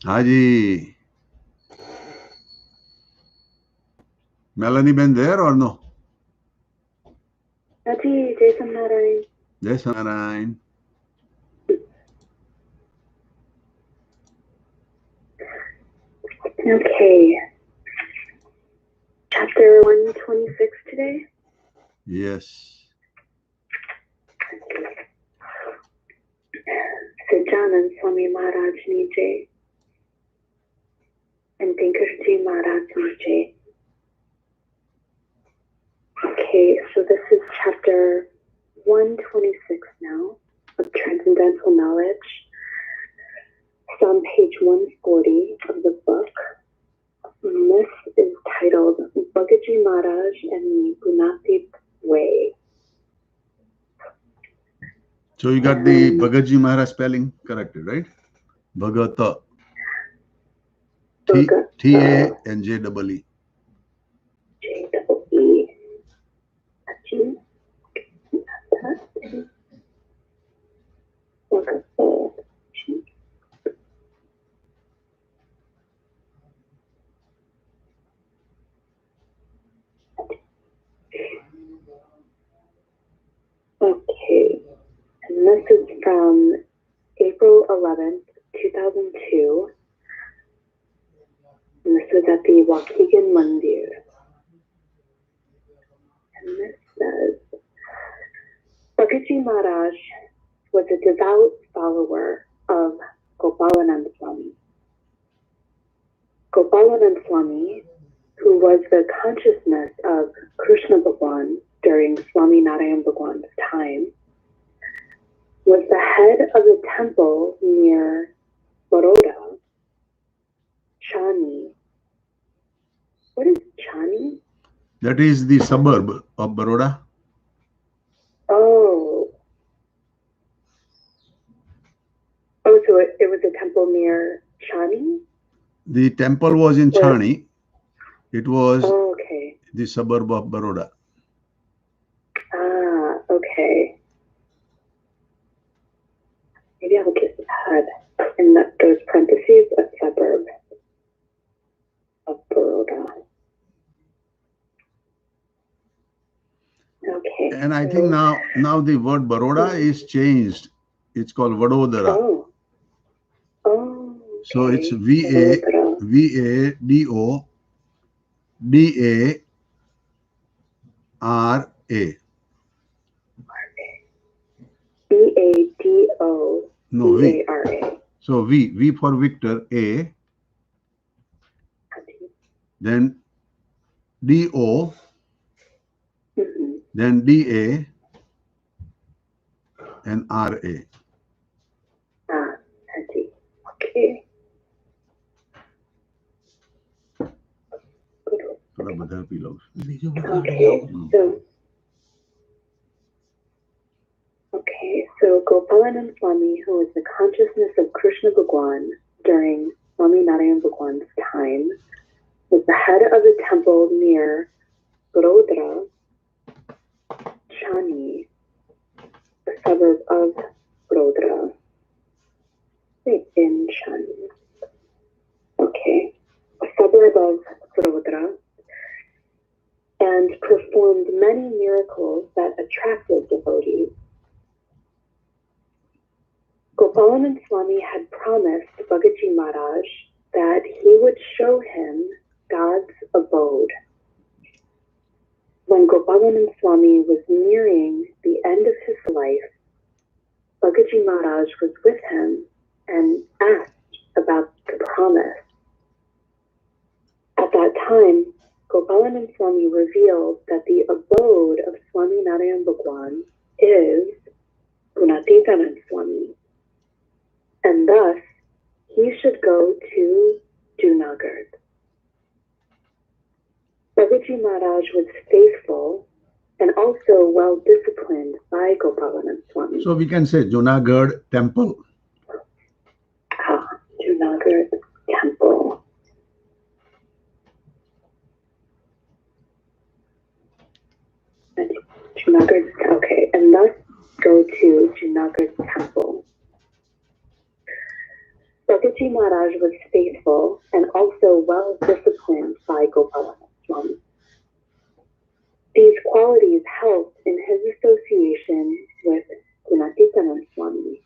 Haji. Melanie been there or no? Haji, Jason Narayan. Jason Narayan. Okay. Chapter 126 today? Yes. Sajanand Swami Maharaj Nijay and Dinkar Ji Maharaj Nijay. Okay, so this is chapter 126 now of Transcendental Knowledge. It's on page 140 of the book. And this is titled Bhagaji Maharaj and the Gunatip Way. So you got the Bhagaji Maharaj spelling corrected, right? Bhagata. T-A-N-J-E-E. J-E-E. Okay, and this is from April 11th, 2002. And this is at the Waukegan Mandir. And this says, Bhagaji Maharaj was a devout follower of Gopalanand Swami. Gopalanand Swami, who was the consciousness of Krishna Bhagwan during Swami Narayan Bhagwan's time, was the head of a temple near Baroda, Chani. What is Chani? That is the suburb of Baroda. Oh. Oh, so it was a temple near Chani? The temple was in Chani. It was okay. The suburb of Baroda. Ah, okay. Maybe I'll just add in those parentheses a suburb of Baroda. Okay. And I think now the word Baroda is changed. It's called Vadodara. Oh. Oh. Okay. So it's V-A-D-O-D-A-R-A. B-A-D-O-D-A-R-A. No, V. So V for Victor, A. Then D-O. Then D-A. And R-A. Okay. So Gopalanand Swami, who was the consciousness of Krishna Bhagwan during Swami Narayan Bhagwan's time, was the head of a temple near Baroda, Chani, a suburb of Baroda, in Chani. Okay, a suburb of Baroda, and performed many miracles that attracted devotees. Gopalanand Swami had promised Bhagaji Maharaj that he would show him God's abode. When Gopalanand Swami was nearing the end of his life, Bhagaji Maharaj was with him and asked about the promise. At that time, Gopalanand Swami revealed that the abode of Swami Narayan Bhagwan is Gunatitanand Swami, and thus he should go to Junagadh. Bhagaji Maharaj was faithful and also well disciplined by Gopalanand Swami. So we can say Junagadh temple. Junagadh temple. Junagadh, okay, and thus go to Junagadh temple. Bhagaji Bhagaji Maharaj was faithful and also well disciplined by Gopalana Swami. These qualities helped in his association with Gunatitanand Swami.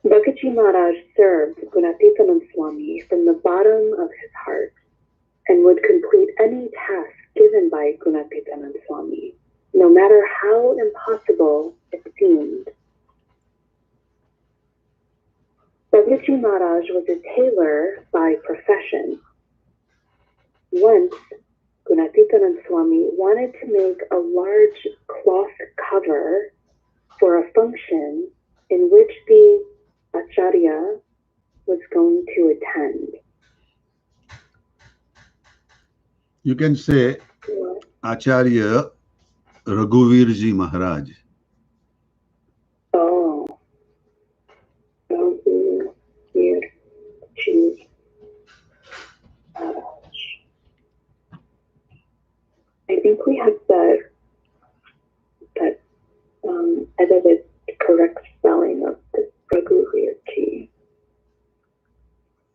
Bhagaji Maharaj served Gunatitanand Swami from the bottom of his heart and would complete any task given by Gunatitanand Swami, no matter how impossible it seemed. Bhagaji Maharaj was a tailor by profession. Once, Gunatitanand Swami wanted to make a large cloth cover for a function in which the Acharya was going to attend. You can say Acharya Raghuvirji Maharaj. Oh, Raghuvirji Maharaj. I think we have that edited correct spelling of the Raghuvirji.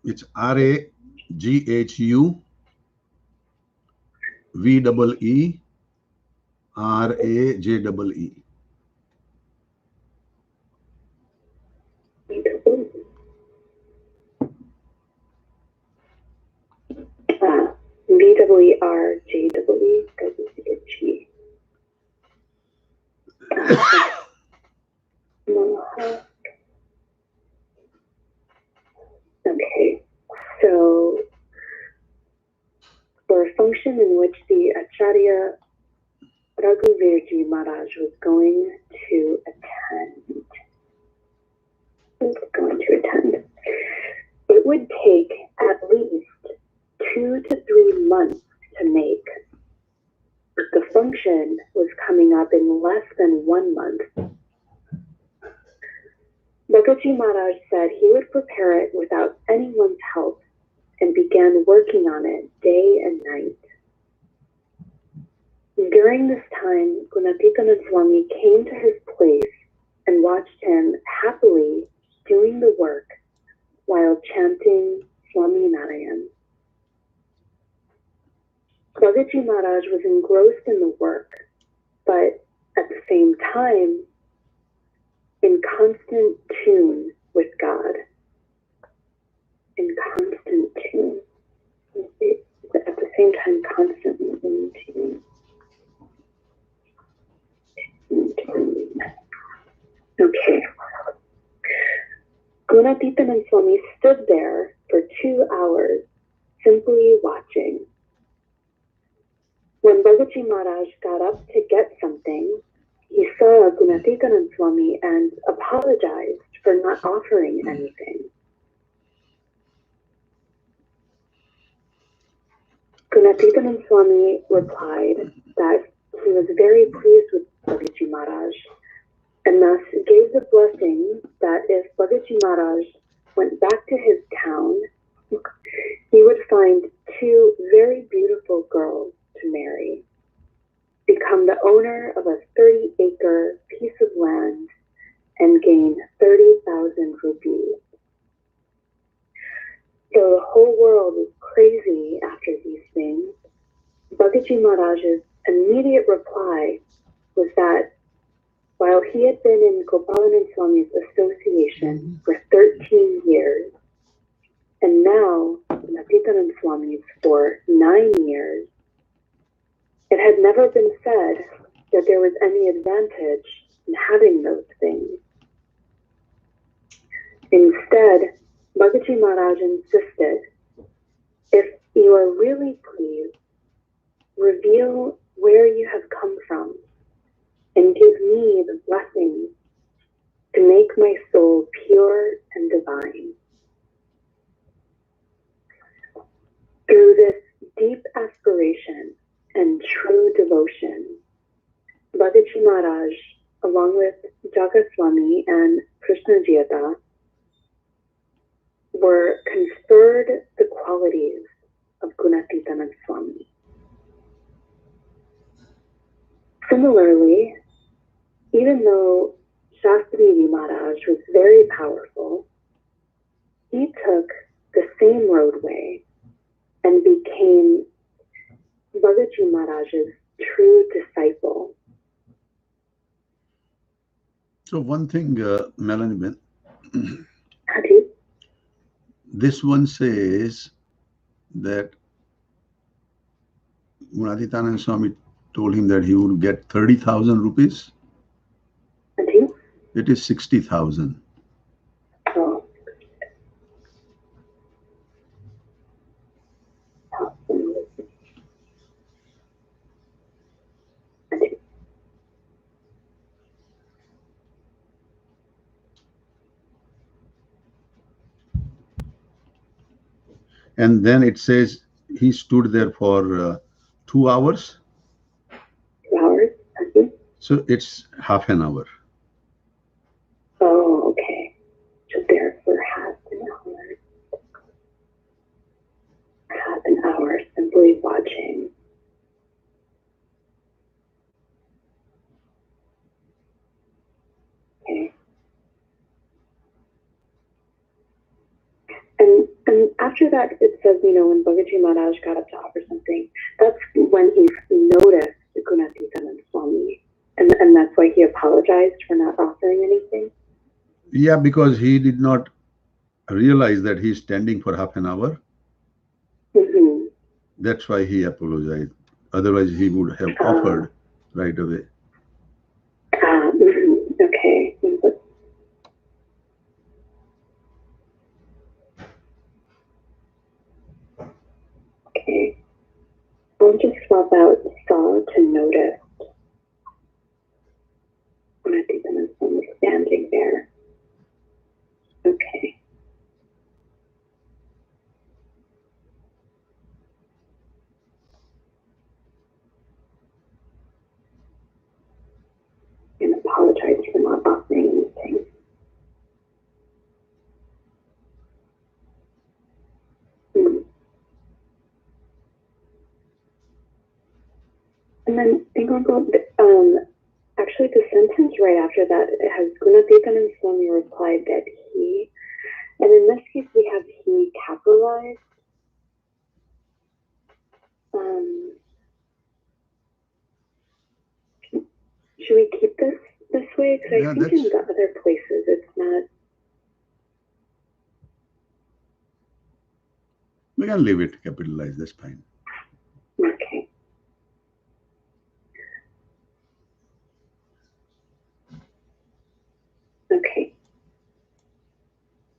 It's RAGHUVEERAJEE. VEERJEE. Okay, so for a function in which the Acharya Raghuvirji Maharaj was going to attend, it would take at least 2 to 3 months to make. The function was coming up in less than 1 month. Bhagaji Maharaj said he would prepare it without anyone's help and began working on it day and night. During this time, Gunatitanand Swami came to his place and watched him happily doing the work while chanting Swami Narayan. Bhagaji Maharaj was engrossed in the work, but at the same time, in constant tune with God. In constant tune. At the same time, constantly in tune. Okay. Gunatitanand Swami stood there for 2 hours, simply watching. When Bhagaji Maharaj got up to get something, he saw Gunatitanand Swami and apologized for not offering anything. Gunatitanand Swami replied that he was very pleased with Bhagaji Maharaj and thus gave the blessing that if Bhagaji Maharaj went back to his town, he would find 2 very beautiful girls to marry, become the owner of a 30-acre piece of land, and gain 30,000 rupees. So the whole world was crazy after these things. Bhagaji Maharaj's immediate reply was that while he had been in Gopalanand Swami's association for 13 years, and now Gunatitanand Swami's for 9 years, it had never been said that there was any advantage in having those things. Instead, Bhagaji Maharaj insisted, if you are really pleased, reveal where you have come from and give me the blessings to make my soul pure and divine. Through this deep aspiration and true devotion, Bhagaji Maharaj, along with Jagat Swami and Krishna Jiyata, were conferred the qualities of Gunatitanand Swami. Similarly, even though Shastriji Maharaj was very powerful, he took the same roadway and became Bhagaji Maharaj's true disciple. So one thing, Melanie, Haji? this one says that Gunatitananda Swami told him that he would get 30,000 rupees. Haji? It is 60,000. Oh. And then it says he stood there for 2 hours. 2 hours? Haji? So it's half an hour. Oh, okay. So there for half an hour. Half an hour simply watching. Okay. And after that, it says, when Bhagaji Maharaj got up to offer something, that's when he noticed Gunatitananda Swami. And that's why he apologized for not offering anything? Yeah, because he did not realize that he's standing for half an hour. Mm-hmm. That's why he apologized. Otherwise, he would have offered right away. Mm-hmm. Okay. Okay. I'll just swap out saw to notice when I think that someone standing there. Okay. And apologize for not offering anything. And then actually the sentence right after that, it has Gunatitananda Swami replied that he, and in this case we have he capitalized. Should we keep this way? Because I think in the other places it's not. We can leave it capitalized, that's fine. Okay. Okay.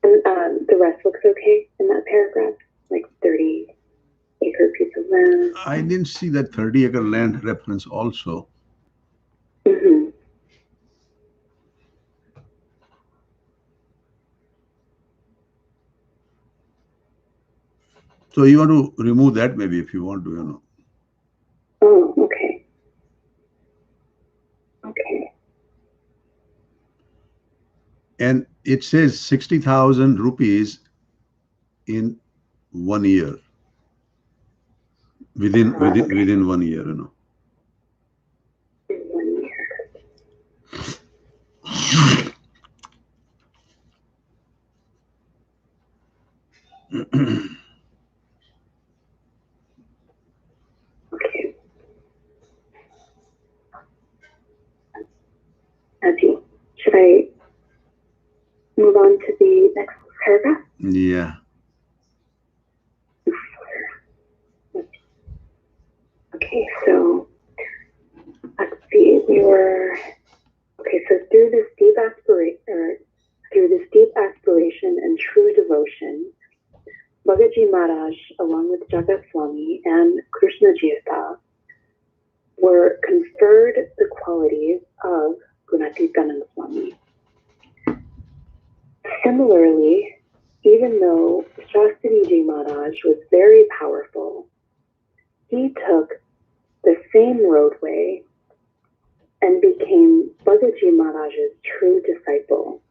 And the rest looks okay in that paragraph? Like 30-acre piece of land? I didn't see that 30-acre land reference also. Mm-hmm. So you want to remove that maybe if you want to, Oh, okay. Okay. And it says 60,000 rupees in 1 year. Within 1 year, In 1 year. Okay. Haji, should I move on to the next paragraph? Yeah. Okay, so let's see. So through this deep aspiration and true devotion, Bhagaji Maharaj, along with Jagat Swami and Krishna Jiyata, were conferred the qualities of Gunatitananda Swami. Similarly, even though Shastriji Maharaj was very powerful, he took the same roadway and became Bhagaji Maharaj's true disciple.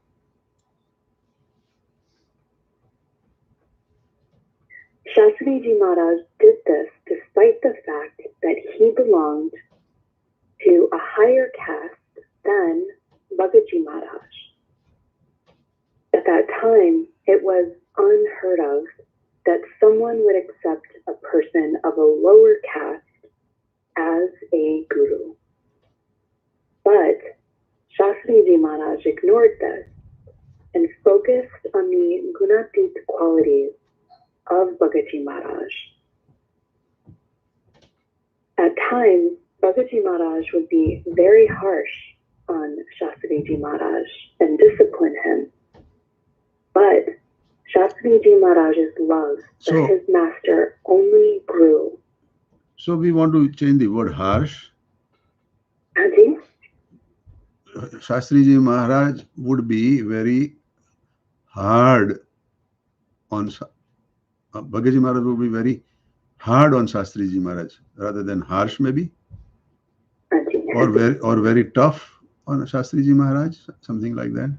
Shastriji Maharaj did this despite the fact that he belonged to a higher caste than Bhagaji Maharaj. At that time, it was unheard of that someone would accept a person of a lower caste as a guru. But Shastriji Maharaj ignored this and focused on the gunatit qualities of Bhagaji Maharaj. At times, Bhagaji Maharaj would be very harsh on Shastriji Maharaj and discipline him. But Shastriji Maharaj's love for his master only grew. So we want to change the word harsh. Haji? Shastriji Maharaj would be very hard on Bhagaji Maharaj would be very hard on Shastriji Maharaj rather than harsh maybe, or very tough on Shastriji Maharaj, something like that.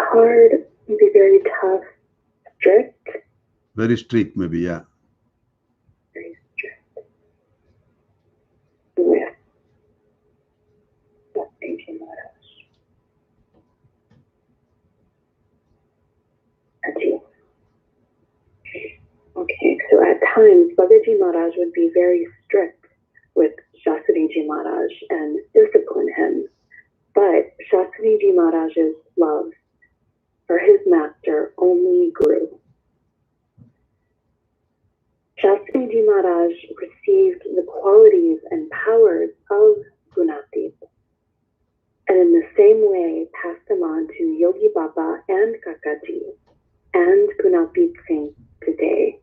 Hard, maybe very tough, strict. Very strict maybe, yeah. Very strict. With Shastriji Maharaj. Haji. Okay, so at times Bhagaji Maharaj would be very strict with Shastriji Maharaj and discipline him. But Shastriji Maharaj's love for his master only grew. Shastriji Maharaj received the qualities and powers of Gunatit, and in the same way passed them on to Yogi Baba and Kakaji and Gunatit Singh today.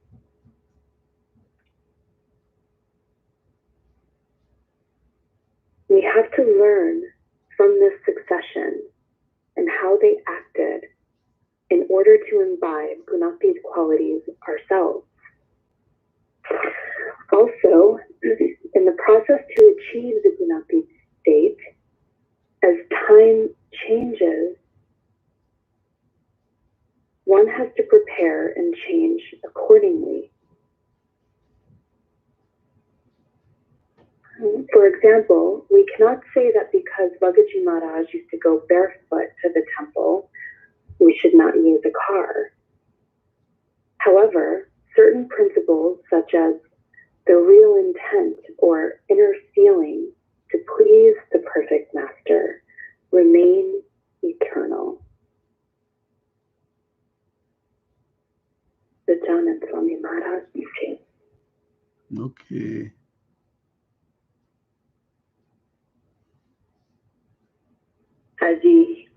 We have to learn from this succession and how they acted in order to imbibe Gunatit qualities ourselves. Also, in the process to achieve the Gunatit state, as time changes, one has to prepare and change accordingly. For example, we cannot say that because Bhagaji Maharaj used to go barefoot to the temple, we should not use a car. However, certain principles such as the real intent or inner feeling to please the perfect master remain eternal. The Janan Swami Maharaj. Okay. Haji.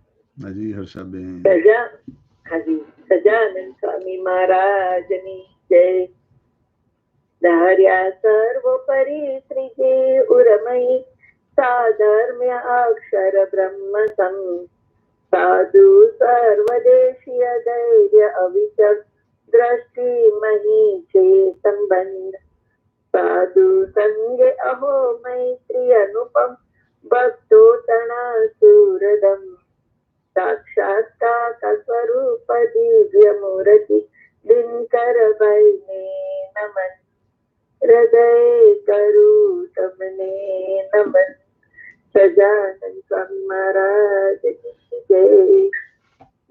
Haji Harshaben. Haji Sajanand Swami Maharajani Jai. Dharya sarvopari srije uramai sadharmya akshara brahmasam sadhu sarvadeshiya dhairya avichak drashti mahi che sambandh sadhu sange aho maitri anupam bhaktotana suradam साक्षात्कार स्वरूप दिव्य मूर्ति दिनकर बने नमन हृदय करू तमने नमन सजानंद स्वामी महाराज जय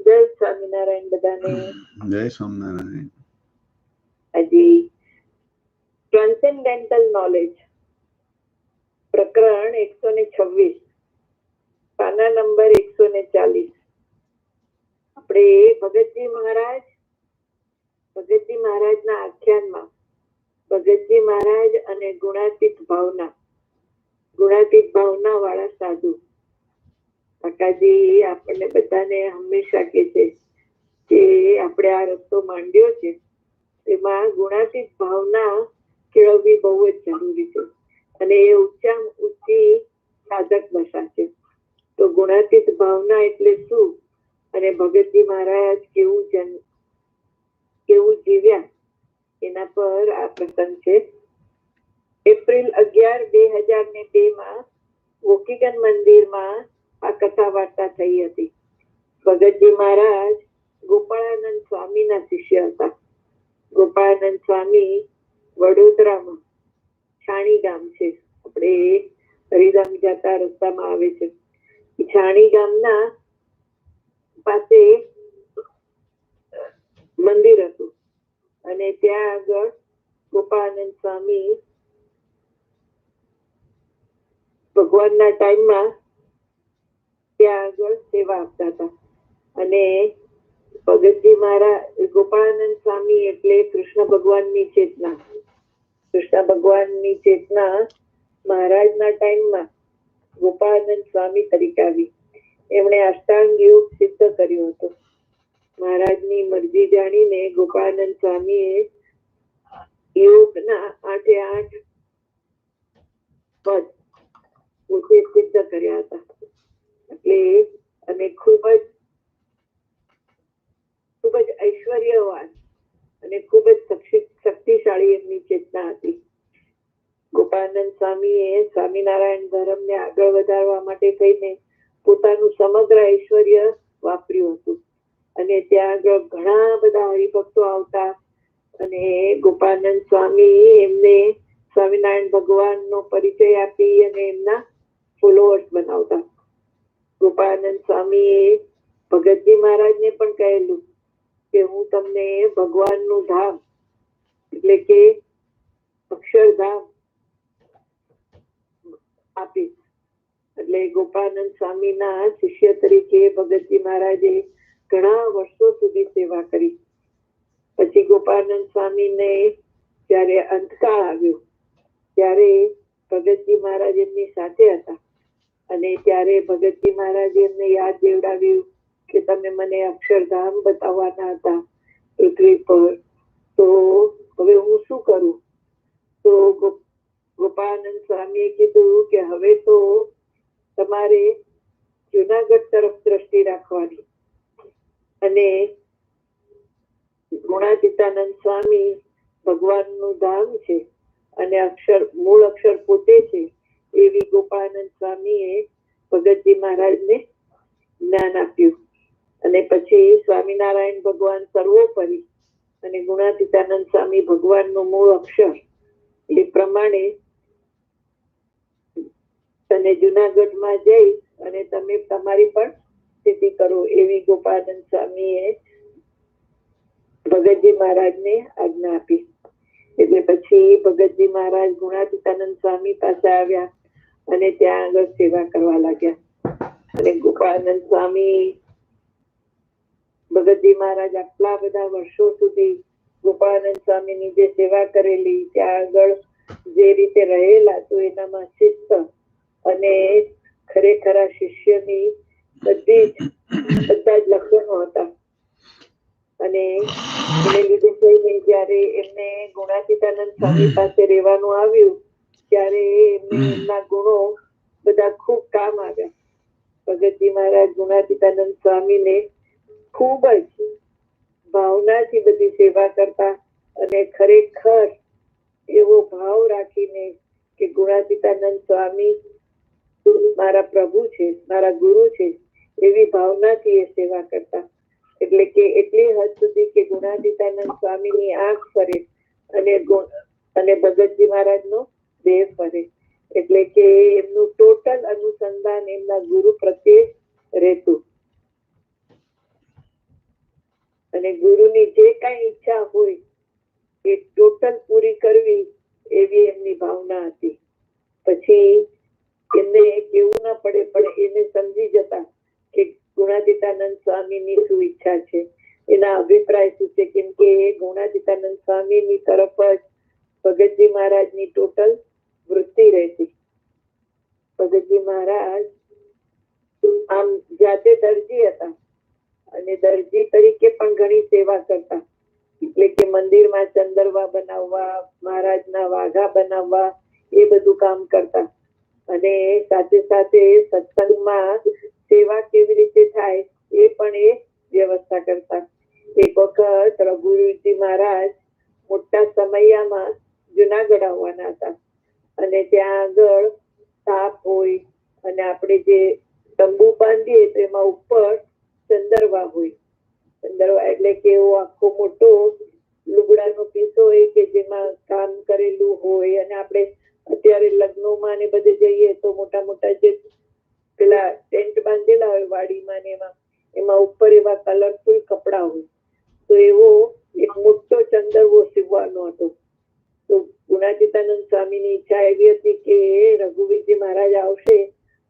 जय स्वामीनारायण बधाने जय स्वामीनारायण. अजी ट्रांसेंडेंटल नॉलेज प्रकरण 126 પાના નંબર 140. આપણે ભગતજી મહારાજના આખ્યાનમાં ભગતજી મહારાજ અને ગુણાતીત ભાવના વાળા સાધુ કાકાજી આપણને બધાને હંમેશા કહે છે કે આપણે આ રસ્તો માંડ્યો છે એમાં ગુણાતીત ભાવના કેળવવી બહુ જ જરૂરી છે અને એ ઊંચામાં ઊંચી સાધક દશા છે. તો ગુણાતીત ભાવના એટલે શું અને ભગતજી મહારાજ કેવું જીવ્યા એના પર આ પ્રસંગ છે. એપ્રિલ 11, 2002 માં વોકીગન મંદિરમાં આ કથા વાર્તા થઈ હતી. ભગતજી મહારાજ ગોપાળાનંદ સ્વામીના શિષ્ય હતા. ગોપાળાનંદ સ્વામી વડોદરામાં છાણી ગામ છે, આપણે હરિધામ જતા રસ્તામાં આવે છે. છાણી ગામના પાસે મંદિર હતું અને ત્યાં આગળ ગોપાળાનંદ સ્વામી ભગવાનના ટાઈમમાં ત્યાં આગળ સેવા આપતા હતા. અને ભગતજી મહારાજ, ગોપાળાનંદ સ્વામી એટલે કૃષ્ણ ભગવાનની ચેતના. કૃષ્ણ ભગવાનની ચેતના મહારાજના ટાઈમમાં ગોપાળાનંદ સ્વામી તરીકે આવી. એમણે અષ્ટાંગ યોગ સિદ્ધ કર્યો હતો. મહારાજની મરજી જાણીને ગોપાળાનંદ સ્વામીએ યોગના 8 પદ પોતે સિદ્ધ કર્યા હતા. એટલે અને ખૂબ જ ઐશ્વર્યવાન અને ખૂબ જ શક્તિશાળી એમની ચેતના હતી. ગોપાળાનંદ સ્વામીએ સ્વામિનારાયણ ધર્મને આગળ વધારવા માટે થઈને પોતાનું સમગ્ર ઐશ્વર્ય વાપર્યું હતું. અને ત્યાં આગળ ઘણા બધા હરિભક્તો આવતા અને ગોપાળાનંદ સ્વામી એમને સ્વામિનારાયણ ભગવાનનો પરિચય આપી અને એમના ફોલોઅર્સ બનાવતા. ગોપાળાનંદ સ્વામીએ ભગતજી મહારાજને પણ કહેલું કે હું તમને ભગવાનનું ધામ એટલે કે અક્ષરધામ આપીશ. એટલે ગોપાળાનંદ સ્વામીના શિષ્ય તરીકે ભગતજી મહારાજે ઘણા વર્ષો સુધી સેવા કરી. પછી ગોપાળાનંદ સ્વામીને જયારે અંતકાળ આવ્યો ત્યારે ભગતજી મહારાજ એમની સાથે હતા. અને ત્યારે ભગતજી મહારાજે એમને યાદ દેવડાવ્યું કે તમે મને અક્ષરધામ બતાવવાના હતા પૃથ્વી પર, તો હવે હું શું કરું? તો ગોપાળાનંદ સ્વામીએ કીધું કે હવે તો તમારે જુનાગઢ તરફ દ્રષ્ટિ રાખવાની. અને ગુણાતીતાનંદ સ્વામી ભગવાનનું ધામ છે અને મૂળ અક્ષર પોતે છે એવી ગોપાળાનંદ સ્વામીએ ભગતજી મહારાજને જ્ઞાન આપ્યું. અને પછી સ્વામિનારાયણ ભગવાન સર્વોપરી અને ગુણાતીતાનંદ સ્વામી ભગવાનનું મૂળ અક્ષર, એ પ્રમાણે તને જુનાગઢમાં જઈ અને તમે તમારી પણ સ્થિતિ કરો એવી ગોપાળાનંદ સ્વામીએ ભગતજી મહારાજને આજ્ઞા આપી. એટલે પછી ભગતજી મહારાજ ગુણાતીતાનંદ સ્વામી પાસે આવ્યા અને ત્યાં આગળ સેવા કરવા લાગ્યા. અને ગોપાળાનંદ સ્વામી ભગતજી મહારાજ આટલા બધા વર્ષો સુધી ગોપાળાનંદ સ્વામીની જે સેવા કરેલી, ત્યાં આગળ જે રીતે રહેલા, તો એનામાં શિસ્ત અને ખરેખર શિષ્યની બધા જ લક્ષણો હતા. અને એને લીધે થઈને જયારે એમને ગુણાતીતાનંદ સ્વામી પાસે રહેવાનું આવ્યું ત્યારે એમને એમના ગુણો બધા ખૂબ કામ આવ્યા. ભગતજી મહારાજ ગુણાતીતાનંદ સ્વામીને ખૂબ જ ભાવનાથી બધી સેવા કરતા અને ખરેખર એવો ભાવ રાખીને કે ગુણાતીતાનંદ સ્વામી મારા પ્રભુ છે, મારા ગુરુ છે, એવી ભાવનાથી એ સેવા કરતા. એટલે કે એટલી હદ સુધી કે ગુણાતીતાનંદ સ્વામીની આંખ ફરે અને ભગતજી મહારાજનો દેહ ફરે. એટલે કે એમનું ટોટલ અનુસંધાન એમના ગુરુ પ્રત્યે રહેતું. અને ગુરુની જે કઈ ઈચ્છા હોય એ ટોટલ પૂરી કરવી એવી એમની ભાવના હતી. પછી એમને કેવું ના પડે પણ એને સમજી જતા કે ગુણાતીતાનંદ સ્વામીની શું ઈચ્છા છે, એના અભિપ્રાય શું છે. કેમ કે ગુણાતીતાનંદ સ્વામીની તરફ જ ભગતજી મહારાજની ટોટલ વૃત્તિ રહેતી. ભગતજી મહારાજ આમ જાતે દરજી હતા અને દરજી તરીકે પણ ઘણી સેવા કરતા. એટલે કે મંદિરમાં ચંદરવા બનાવવા, મહારાજના વાઘા બનાવવા, એ બધું કામ કરતા. અને સાથે સાથે સત્સંગમાં સેવા કેવી રીતે થાય એ પણ એ વ્યવસ્થા કરતા. એક વખત રઘુવીરજી મહારાજ મોટા સમયમાં જુનાગઢ આવવાના હતા અને ત્યાં આગળ તાપ હોય અને આપણે જે તંબુ બાંધીએ તો એમાં ઉપર ચંદરવા હોય. ચંદરવા એટલે કે એવો આખો મોટો લુગડાનો પીસો હોય કે જેમાં કામ કરેલું હોય. અને આપણે અત્યારે લગ્નોમાં ને બધે જઈએ તો મોટા મોટા જે પેલા ટેન્ટ બાંધેલા હોય વાડીમાં ને એમાં, એમાં ઉપર એવા કલરફુલ કપડા હોય. તો એવો એક મોટો ચંદરવો સીવવાનો હતો. તો ગુણાતીતાનંદ સ્વામીની ઈચ્છા એવી હતી કે રઘુવીરજી મહારાજ આવશે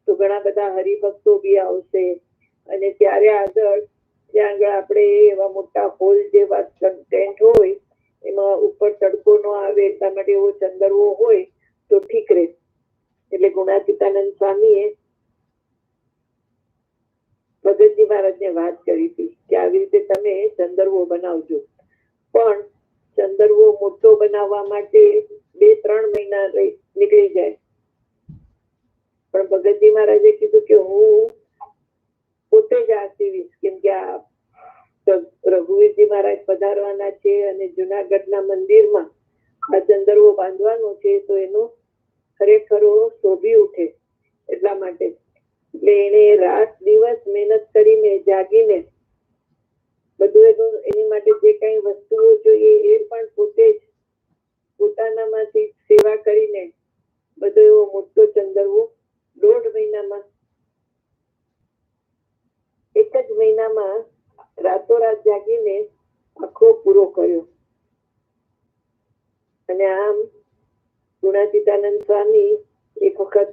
તો ઘણા બધા હરિભક્તો બી આવશે, અને ત્યારે આગળ ત્યાં આગળ આપણે એવા મોટા હોલ જેવા ટેન્ટ હોય એમાં ઉપર તડકો ન આવે એટલા માટે એવો ચંદરવો હોય તો ઠીક રહે. એટલે ગુણાતીતાનંદ સ્વામીએ ભગતજી મહારાજને વાત કરી હતી કે આવી રીતે તમે ચંદરવો બનાવજો. પણ ચંદરવો મોટો બનાવવા માટે 2-3 મહિના નીકળી જાય. પણ ભગતજી મહારાજે કીધું કે હું પોતે જ આ સીવીશ, કેમ કે આ રઘુવીરજી મહારાજ પધારવાના છે અને જુનાગઢના મંદિરમાં આ ચંદરવો બાંધવાનો છે તો એનો ખરેખરો શોભી ઉઠે એટલા માટે. એટલે એને રાત દિવસ મહેનત કરીને જાગીને બધું એની માટે જે કઈ વસ્તુઓ જોઈએ એ પણ પોતે જ પોતાનામાંથી સેવા કરીને બધો એવો મોટો ચંદરવો 1.5 મહિનામાં, એક જ મહિનામાં રાતોરાત જાગીને આખો પૂરો કર્યો. અને આમ ગુણાતીતાનંદ સ્વામી એક વખત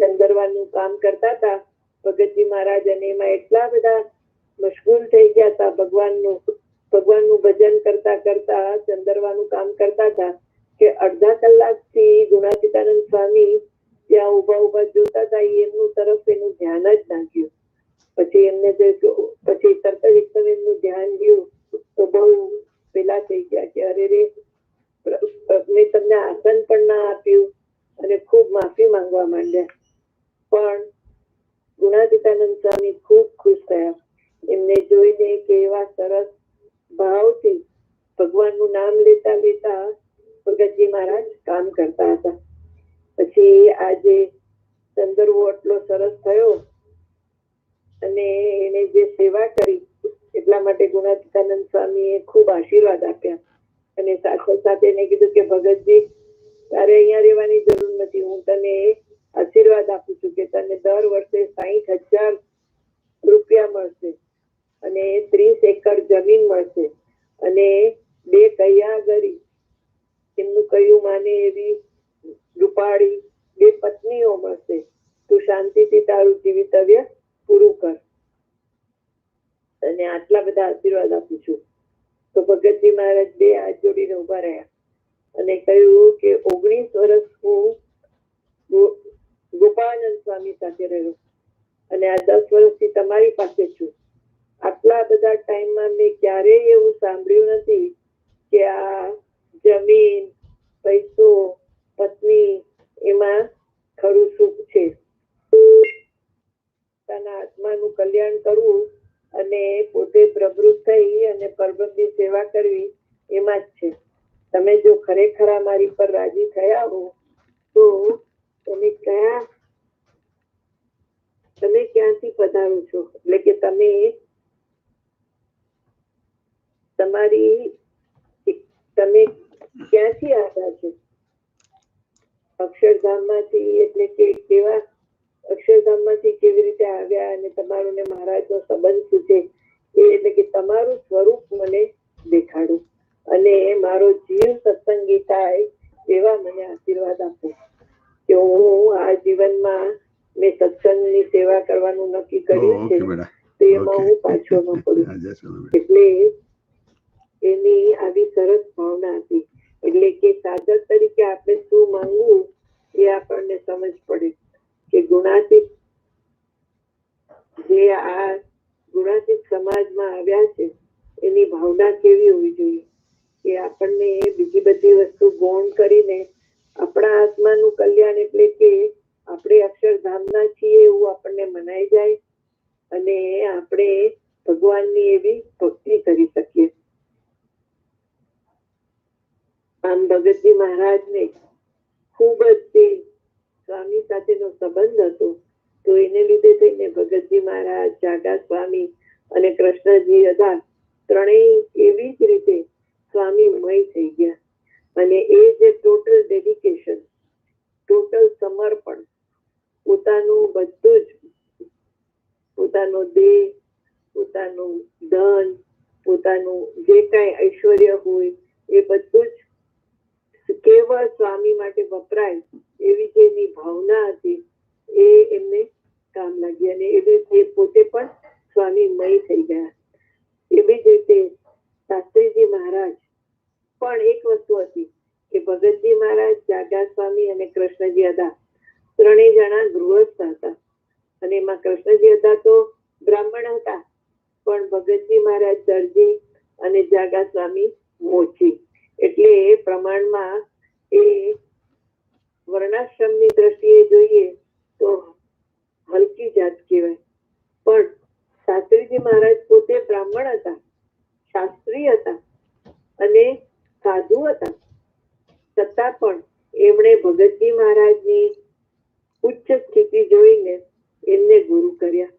ચંદરવાનું કામ કરતા હતા ભગતજી મહારાજ, અને એમાં એટલા બધા મશગુલ થઈ ગયા હતા ભગવાનનું ભજન કરતા કરતા ચંદરવાનું કામ કરતા હતા કે અડધા કલાકથી ગુણાતીતાનંદ સ્વામી ત્યાં ઉભા જોતા હતા. એમનું તરફ એનું ધ્યાન જ નાખ્યું. પછી એમને પછી તરત જ એકદમ એમનું ધ્યાન ગયું તો બહુ પેલા થઈ ગયા કે અરે રે, મેં તમને આસન પણ ના આપ્યું, અને ખૂબ માફી માંગવા માંડ્યા. પણ ગુણાતીતાનંદ સ્વામી ખૂબ ખુશ થયા એમને જોઈને કે એવા સરસ ભાવથી ભગવાનનું નામ લેતા લેતા ભગતજી મહારાજ કામ કરતા હતા. પછી આજે ચંદરવો આટલો સરસ થયો અને એને જે સેવા કરી એટલા માટે ગુણાતીતાનંદ સ્વામીએ ખૂબ આશીર્વાદ આપ્યા. અને સાથે સાથે એને કીધું કે ભગતજી, તારે અહીંયા રહેવાની જરૂર નથી, હું તને આશીર્વાદ આપું છું કે તને દર વર્ષે 60,000 રૂપિયા મળશે, અને 30 એકર જમીન મળશે, અને 2 કૈયાગરી, એમનું કયું માને એવી રૂપાળી 2 પત્નીઓ મળશે. તું શાંતિથી તારું જીવિતવ્ય પૂરું કર, અને આટલા બધા આશીર્વાદ આપું છું. તો ભગતજી મહારાજ 2 હાથ જોડીને ઉભા રહ્યા અને કહ્યું કે 19 વર્ષ હું ગોપાળાનંદ સ્વામી સાથે રહ્યો, અને આ 10 વર્ષથી તમારી પાસે છું. આટલા બધા ટાઈમમાં મેં ક્યારેય એવું સાંભળ્યું નથી કે આ જમીન, પૈસો, પત્ની એમાં ખરું સુખ છે. પોતાના આત્માનું કલ્યાણ કરવું અને પોતે પ્રવૃત્ત થઈ અને પરબ્રહ્મની સેવા કરવી એમાં જ છે. તમે જો ખરેખર મારી પર રાજી થયા હો તો તમે ક્યાંથી પધારો છો, એટલે કે તમે ક્યાંથી આવ્યા છો? અક્ષરધામમાંથી. એટલે કે કેવા અક્ષરધામમાંથી કેવી રીતે આવ્યા, અને તમારો ને મહારાજનો સંબંધ શું છે, એટલે કે તમારું સ્વરૂપ મને દેખાડો અને મારો જીવ સત્સંગી થાય એવા મને આશીર્વાદ આપો કે હું આ જીવનમાં મેં સત્સંગની સેવા કરવાનું નક્કી કર્યું છે તો એમાં હું પાછો ન પડું. એટલે એની આવી સરસ ભાવના હતી. એટલે કે સાધક તરીકે આપણે શું માંગવું એ આપણને સમજ પડે કે ગુણાતીત સમાજમાં આવ્યા છે એની ભાવના કેવી હોવી જોઈએ કે આપણને બીજી બધી વસ્તુ ગૌણ કરીને આપણા આત્માનું કલ્યાણ, એટલે કે આપણે અક્ષરધામના છીએ એવું આપણને મનાઈ જાય અને આપણે ભગવાનની એવી ભક્તિ કરી શકીએ. આમ ભગતજી મહારાજને ખૂબ જ સ્વામી સાથેનો સંબંધ હતો, તો એને લીધે થઈને ભગતજી મહારાજ, જાગા સ્વામી અને કૃષ્ણજી હતા ત્રણેય એવી જ રીતે સ્વામીમય થઈ ગયા. અને એ જે ટોટલ ડેડિકેશન, ટોટલ સમર્પણ, પોતાનું બધું જ, પોતાનો દેહ, પોતાનું ધન, પોતાનું જે કઈ ઐશ્વર્ય હોય એ બધું જ કેવળ સ્વામી માટે વપરાય એવી જે એની ભાવના હતી એ એમને કામ લાગી અને એ પોતે પણ સ્વામીમય થઈ ગયા. એવી જ રીતે શાસ્ત્રીજી મહારાજ પણ એક વસ્તુ હતી કે ભગતજી મહારાજ, જાગા સ્વામી અને કૃષ્ણજી હતા, ત્રણેય જણા ગૃહસ્થ હતા. અને એમાં કૃષ્ણજી હતા તો બ્રાહ્મણ હતા, પણ ભગતજી મહારાજ દરજી અને જાગા સ્વામી મોચી. એટલે એ પ્રમાણમાં એ વર્ણાશ્રમની દ્રષ્ટિએ જોઈએ તો હલકી જાત કહેવાય. પણ શાસ્ત્રીજી મહારાજ પોતે બ્રાહ્મણ હતા, શાસ્ત્રી હતા અને સાધુ હતા, છતાં પણ એમણે ભગતજી મહારાજની ઉચ્ચ સ્થિતિ જોઈને એમને ગુરુ કર્યા.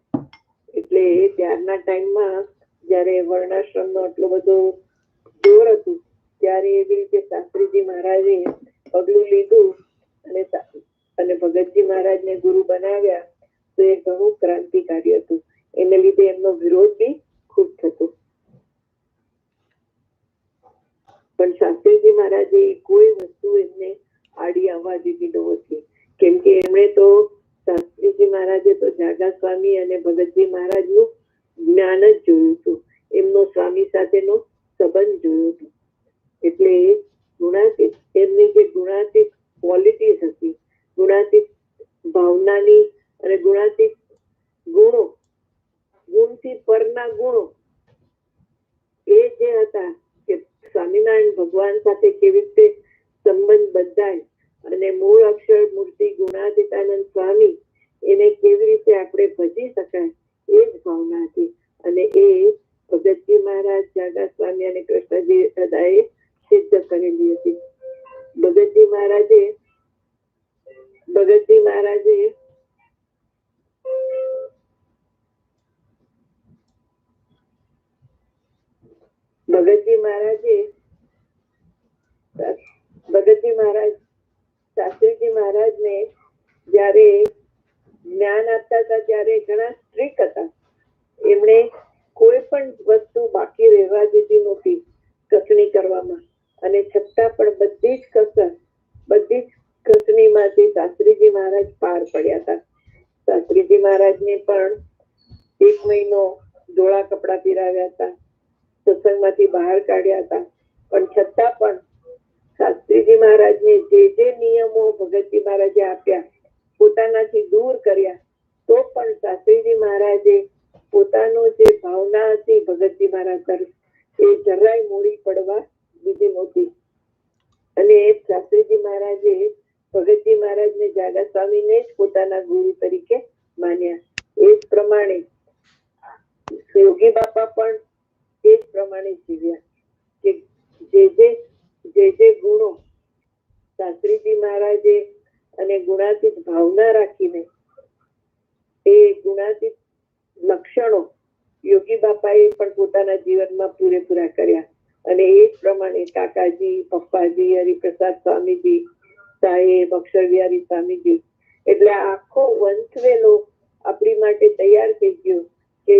એટલે ત્યારના ટાઈમમાં જયારે વર્ણાશ્રમનો આટલો બધો જોર હતું ત્યારે એવી રીતે શાસ્ત્રીજી મહારાજે પગલું લીધું અને ભગતજી મહારાજને ગુરુ બનાવ્યા. તો એ ઘણું ક્રાંતિકારી હતું. એને લીધે એમનો વિરોધ બી ખૂબ થતો. પણ શાસ્ત્રીજી મહારાજે કોઈ વસ્તુ એમને આડી આવવા દીધી નહોતી. કેમ કે એમણે તો શાસ્ત્રીજી મહારાજે તો જાગા સ્વામી અને ભગતજી મહારાજનું જ્ઞાન જ જોયું હતું, એમનો સ્વામી સાથેનો સંબંધ જોયો હતો. એટલે ગુણાતીત એમની જે ગુણાતીત ક્વોલિટીઝ હતી, ગુણાતીત ભાવનાની અને ગુણાતીત ગુણો, ગુણથી પરના ગુણો એ જે હતા કે સ્વામિનારાયણ ભગવાન સાથે કેવી રીતે સંબંધ બંધાય અને મૂળ અક્ષર મૂર્તિ ગુણાતીતાનંદ સ્વામી એને કેવી રીતે આપણે ભજી શકાય એ જ ભાવના હતી. અને એ ભગતજી મહારાજ, જાગા સ્વામી અને કૃષ્ણજી દાદાએ સિદ્ધ કરેલી હતી. ભગતજી મહારાજે ભગતજી મહારાજે શાસ્ત્રીજી મહારાજને જયારે જ્ઞાન આપતા હતા ત્યારે ઘણા સ્ટ્રિક્ટ હતા. એમણે કોઈ પણ વસ્તુ બાકી રહેવા દીધી નહોતી કથણી કરવામાં. અને છતાં પણ બધી જ કથનીમાંથી શાસ્ત્રીજી મહારાજ પાર પડ્યા હતા. શાસ્ત્રીજી મહારાજને પણ 1 મહિનો ધોળા કપડા પહેરાવ્યા હતા, સત્સંગમાંથી બહાર કાઢ્યા હતા. પણ છતાં પણ શાસ્ત્રીજી મહારાજને જે નિયમો ભગતજી મહારાજે આપ્યા, પોતાનાથી દૂર કર્યા, તો પણ શાસ્ત્રીજી મહારાજે પોતાનો જે ભાવના હતી ભગતજી મહારાજ તરફ એ જરાય મોડી પડવા દીધી નહોતી. અને શાસ્ત્રીજી મહારાજે ભગતજી મહારાજને, જાગા સ્વામીને જ પોતાના ગુરુ તરીકે માન્યા. એ જ પ્રમાણે યોગી બાપા પણ એ જ પ્રમાણે જીવ્યા કે જે ગુણો શાસ્ત્રીજી મહારાજે અને ગુણાતીત ભાવના રાખીને એ ગુણાતીત લક્ષણો યોગી બાપાએ પણ પોતાના જીવનમાં પૂરેપૂરા કર્યા. અને એ જ પ્રમાણે કાકાજી, પપ્પાજી, હરિપ્રસાદ સ્વામીજી, સાહેબ, અક્ષરવિહારી સ્વામીજી, એટલે આખો વંશવેલો આપણી માટે તૈયાર થઈ ગયો કે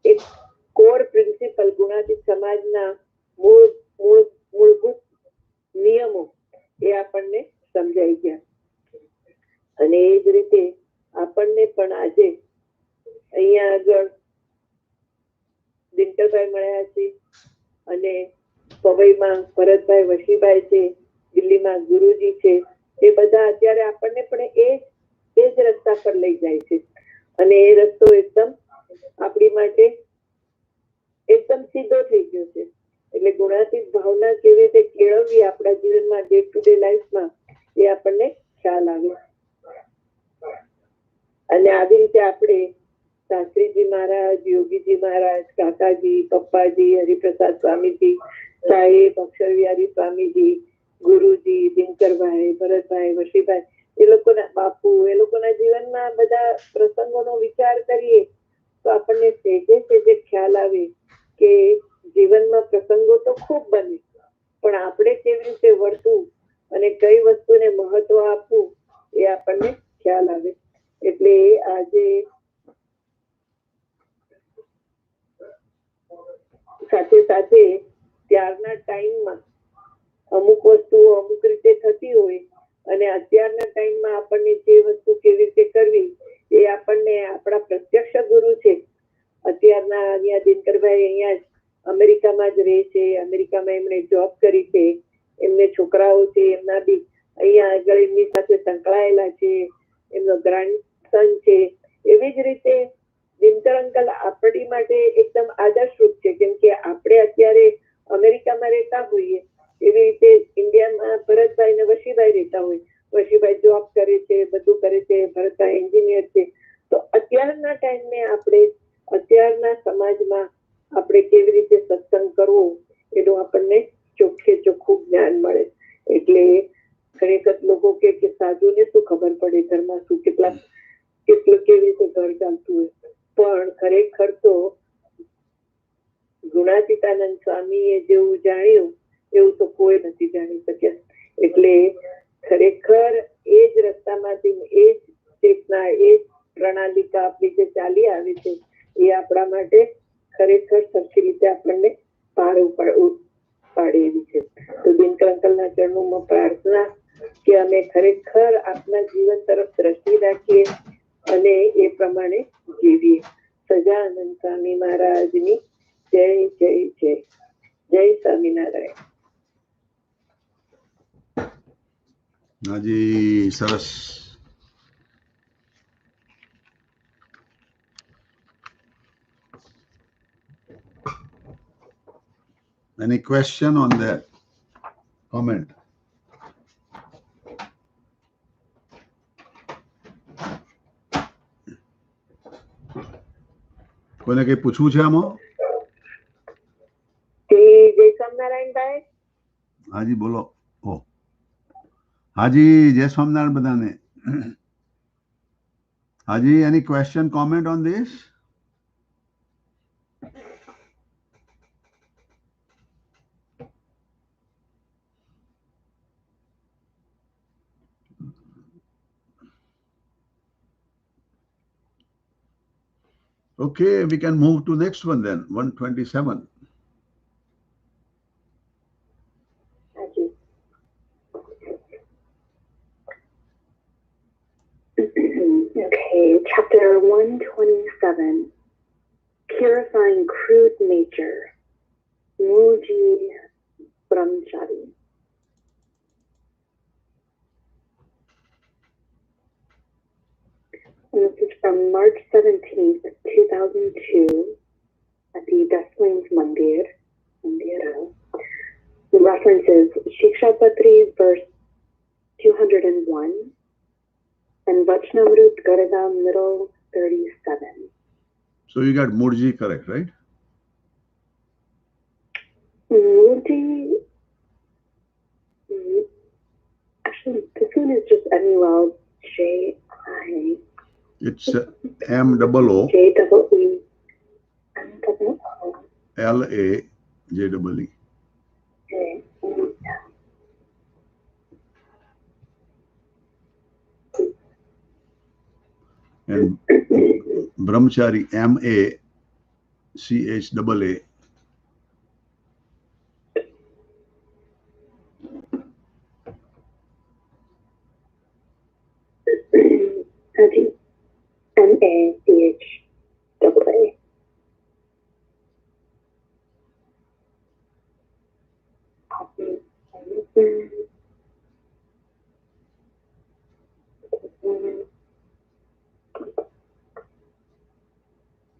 એક કોર પ્રિન્સિપલ ગુણાતીત સમાજના મૂળભૂત નિયમો એ આપણને સમજાઈ ગયા. અને એ જ રીતે આપણને પણ આજે અહીંયા આગળ દિનકરભાઈ મળ્યા છે અને પવઈમાં ભરતભાઈ વશીભાઈ છે, દિલ્હીમાં ગુરુજી છે. એ બધા અત્યારે આપણને પણ એ જ રસ્તા પર લઈ જાય છે. અને એ રસ્તો એકદમ આપણી માટે એકદમ સીધો થઈ ગયો છે. એટલે ગુણાતીત ભાવના કેવી રીતે કેળવવી આપણા જીવનમાં, ડે ટુ ડે લાઈફમાં, એ આપણને ખ્યાલ આવે. અને આવી રીતે આપણે શાસ્ત્રીજી મહારાજ, યોગીજી મહારાજ, કાકાજી, પપ્પાજી, હરિપ્રસાદ સ્વામીજી, સાહેબ, અક્ષરવિહારી સ્વામીજી, ગુરુજી, દિનકરભાઈ, ભરતભાઈ, વશીભાઈ, એ લોકોના બાપુ, એ લોકોના જીવનમાં બધા પ્રસંગોનો વિચાર કરીએ તો આપણને સહેજે ખ્યાલ આવે કે જીવનમાં પ્રસંગો તો ખૂબ બને, પણ આપણે કેવી રીતે વર્તવું અને કઈ વસ્તુને મહત્વ આપવું એ આપણને ખ્યાલ આવે. એટલે આજે સાથે ત્યારના ટાઈમમાં અમુક વસ્તુઓ અમુક રીતે થતી હોય અને અત્યારના ટાઈમમાં આપણને જે વસ્તુ કેવી રીતે કરવી એ આપણને આપણા પ્રત્યક્ષ ગુરુ છે. અત્યારના અહીંયા દિનકરભાઈ અહીંયા અમેરિકામાં જ રહે છે. અમેરિકામાં એમણે જોબ કરી છે. એમને છોકરાઓ છે, એમના બી અહીંયા આગળ એમની સાથે સંકળાયેલા છે. એમનો ગ્રાન્ડસન છે. એવી જ રીતે દિનકર અંકલ આપણી માટે એકદમ આદર્શરૂપ છે. કેમ કે આપણે અત્યારે અમેરિકામાં રહેતા હોઈએ એવી રીતે ઇન્ડિયામાં ભરતભાઈ ને વશીભાઈ રહેતા હોય. વશીભાઈ જોબ કરે છે, બધું કરે છે. ભરતભાઈ એન્જિનિયર છે. તો અત્યારના ટાઈમને આપણે અત્યારના સમાજમાં આપણે કેવી રીતે સત્સંગ કરવો એનું આપણને ચોખ્ખે ચોખ્ખું જ્ઞાન મળે. એટલે ખરેખર લોકો કે સાધુને શું ખબર પડે ઘરમાં શું કેટલું કેવી રીતે ઘર ચાલતું હોય. પણ ખરેખર તો ગુણાતીતાનંદ સ્વામીએ જેવું જાણ્યું એવું તો કોઈ નથી જાણી શક્યા. એટલે ખરેખર એ જ રસ્તામાંથી એ જ ચેતના એ જ પ્રણાલિકા આપણી જે ચાલી આવે છે એ આપણા માટે ખરેખર સરખી રીતે આપણને પાર પાડે એવી છે. તો દિનકર અંકલના ચરણોમાં પ્રાર્થના કે અમે ખરેખર આપના જીવન તરફ દ્રષ્ટિ રાખીએ અને એ પ્રમાણે જીવીએ. સજાનંદ સ્વામી મહારાજની જય જય જય. જય સ્વામિનારાયણ. હાજી, સરસ. Any question on that comment? કોઈને કઈ પૂછવું છે આમાં? જય સ્વામિનારાયણભાઈ. હાજી બોલો. ઓ હાજી, જય સ્વામિનારાયણ બધાને. હાજી, any question, comment on this? Okay, we can move to next one then, 127. Okay, chapter 127, Purifying Crude Nature, Muji Brahmachari. And this is from March 17th, 2002, at the Daswings Mandir. The references Shikshapatri, verse 201, and Vachnamrut Garadam, middle 37. So you got Murji correct, right? Murji, actually, this one is just MUL J-I. It's M-O-O J-E-E M-O-O L-A-J-E-E. And Brahmachari, M-A-C-H-A-A. M-A-C-H-A-A.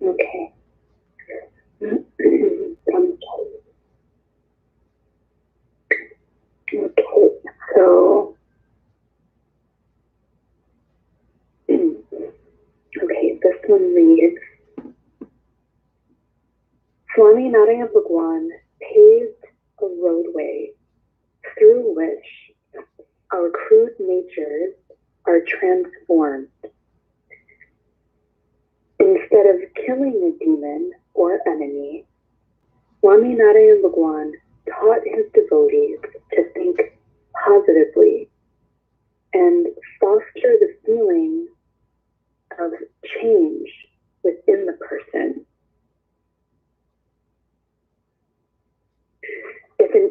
Okay. Okay, so okay, this one reads, Swami Narayana Bhagwan paved a roadway through which our crude natures are transformed. Instead of killing a demon or enemy, Swami Narayana Bhagwan taught his devotees to think positively and foster the feeling of change within the person.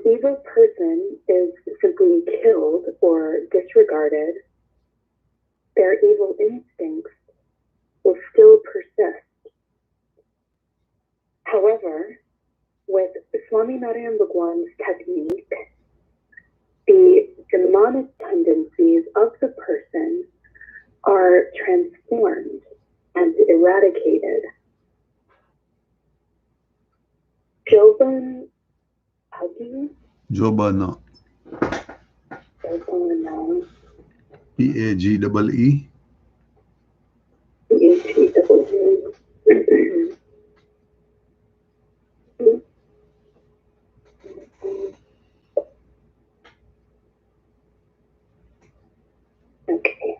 evil person is simply killed or disregarded, their evil instincts will still persist. However, with Swaminarayan Bhagwan's technique, the demonic tendencies of the person are transformed and eradicated. Joban Agi? Jobana. Jobana. P-A-G-E-E. P-A-G-E-E. Okay.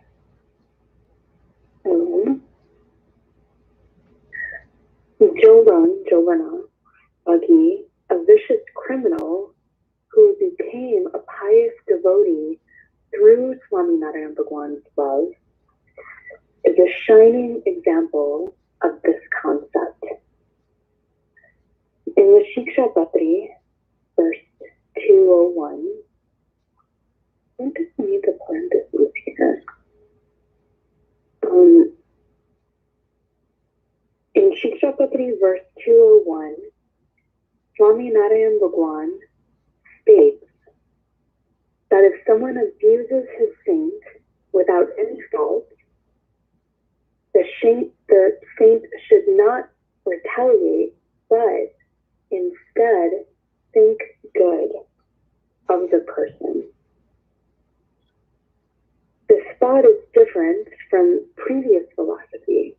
Jovana, Agi, a vicious criminal who became a pious devotee through Swaminarayan Bhagwan's love, is a shining example of this concept. In the Shiksha Patri, verse 201, I think I need the parentheses here. In Shiksha Patri, verse 201, Swaminarayan Bhagwan states that if someone abuses his saint without any fault, the saint should not retaliate, but instead think good of the person. This thought is different from previous philosophy.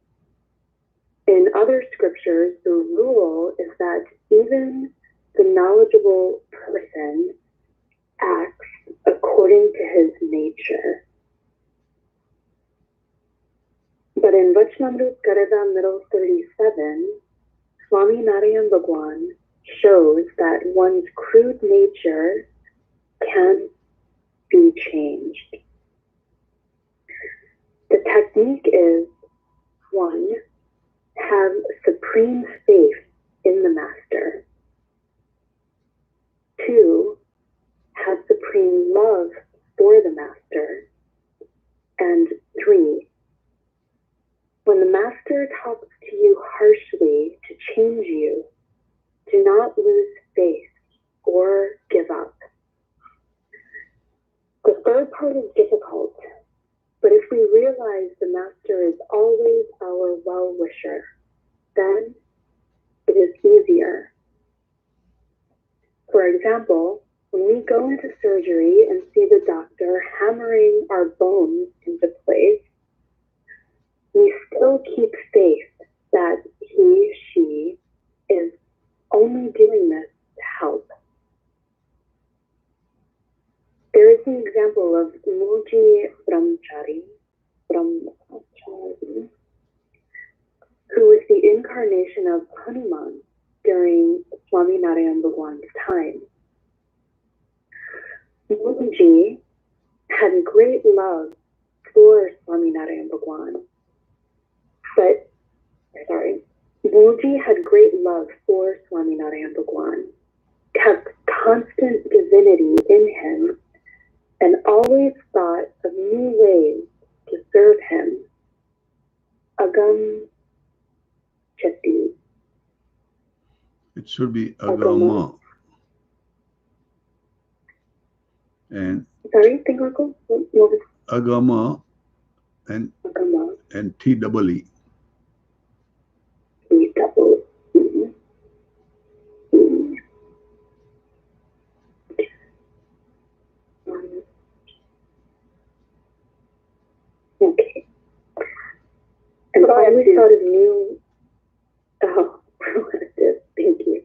In other scriptures, the rule is that even the knowledgeable person acts according to his nature. But in Vachnamrut Garada Middle 37, Swaminarayan Bhagwan shows that one's crude nature can be changed. The technique is 1. Have supreme faith in the master. 2. Have supreme love for the master. And 3. When the master talks to you harshly to change you, do not lose faith or give up. The third part is difficult, but if we realize the master is always our well-wisher, then it is easier. For example, when we go into surgery and see the doctor hammering our bones into place, we still keep faith that she is only doing this to help. There is an example of Muji Brahmachari, who was the incarnation of Hanuman during Swaminarayan Bhagwan's time. Muji had great love for Swaminarayan Bhagwan, Yogi had great love for Swaminarayan Bhagwan, kept constant divinity in him, and always thought of new ways to serve him. Agam Chatti. It should be Agama. And sorry, Tinkarko? Agama and Agama. And T-double-E. T-double-E. Okay. And I always thought of new. Oh, thank you.